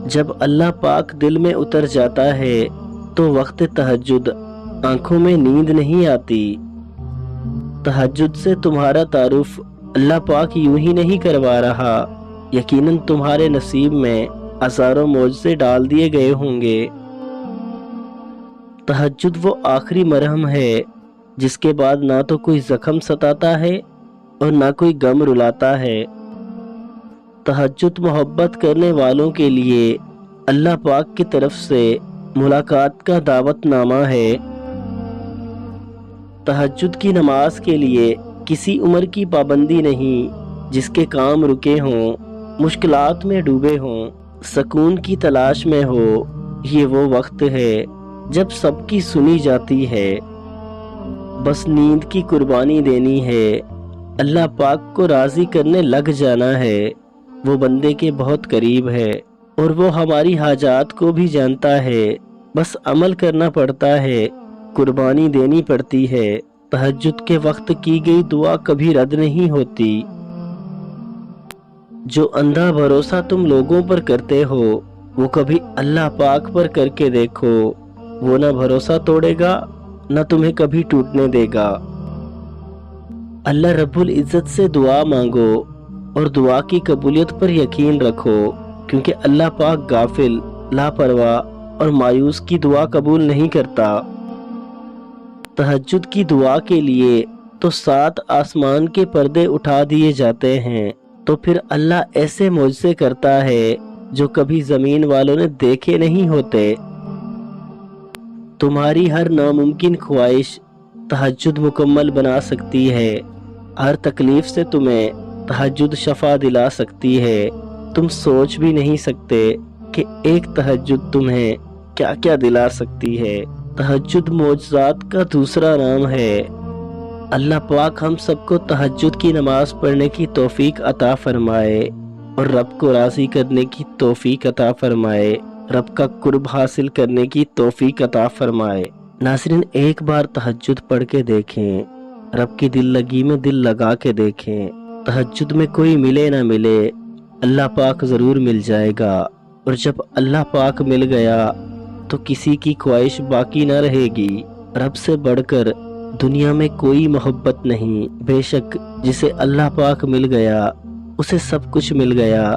جب اللہ پاک دل میں اتر جاتا ہے تو وقت تہجد آنکھوں میں نیند نہیں آتی۔ تہجد سے تمہارا تعارف اللہ پاک یوں ہی نہیں کروا رہا، یقیناً تمہارے نصیب میں ہزاروں معجزے ڈال دیے گئے ہوں گے۔ تہجد وہ آخری مرہم ہے جس کے بعد نہ تو کوئی زخم ستاتا ہے اور نہ کوئی غم رلاتا ہے۔ تہجد محبت کرنے والوں کے لیے اللہ پاک کی طرف سے ملاقات کا دعوت نامہ ہے۔ تہجد کی نماز کے لیے کسی عمر کی پابندی نہیں، جس کے کام رکے ہوں، مشکلات میں ڈوبے ہوں، سکون کی تلاش میں ہو، یہ وہ وقت ہے جب سب کی سنی جاتی ہے۔ بس نیند کی قربانی دینی ہے، اللہ پاک کو راضی کرنے لگ جانا ہے۔ وہ بندے کے بہت قریب ہے اور وہ ہماری حاجات کو بھی جانتا ہے، بس عمل کرنا پڑتا ہے، قربانی دینی پڑتی ہے۔ تہجد کے وقت کی گئی دعا کبھی رد نہیں ہوتی۔ جو اندھا بھروسہ تم لوگوں پر کرتے ہو وہ کبھی اللہ پاک پر کر کے دیکھو، وہ نہ بھروسہ توڑے گا نہ تمہیں کبھی ٹوٹنے دے گا۔ اللہ رب العزت سے دعا مانگو اور دعا کی قبولیت پر یقین رکھو، کیونکہ اللہ پاک غافل، لاپرواہ اور مایوس کی دعا قبول نہیں کرتا۔ تہجد کی دعا کے لیے تو 7 آسمان کے پردے اٹھا دیے جاتے ہیں، تو پھر اللہ ایسے معجزے کرتا ہے جو کبھی زمین والوں نے دیکھے نہیں ہوتے۔ تمہاری ہر ناممکن خواہش تہجد مکمل بنا سکتی ہے، ہر تکلیف سے تمہیں تہجد شفا دلا سکتی ہے۔ تم سوچ بھی نہیں سکتے کہ ایک تہجد تمہیں کیا کیا دلا سکتی ہے۔ تہجد معجزات کا دوسرا نام ہے۔ اللہ پاک ہم سب کو تہجد کی نماز پڑھنے کی توفیق عطا فرمائے اور رب کو راضی کرنے کی توفیق عطا فرمائے، رب کا قرب حاصل کرنے کی توفیق عطا فرمائے۔ ناظرین، ایک بار تہجد پڑھ کے دیکھیں، رب کی دل لگی میں دل لگا کے دیکھیں۔ تہجد میں کوئی ملے نہ ملے، اللہ پاک ضرور مل جائے گا، اور جب اللہ پاک مل گیا تو کسی کی خواہش باقی نہ رہے گی۔ رب سے بڑھ کر دنیا میں کوئی محبت نہیں۔ بے شک جسے اللہ پاک مل گیا اسے سب کچھ مل گیا۔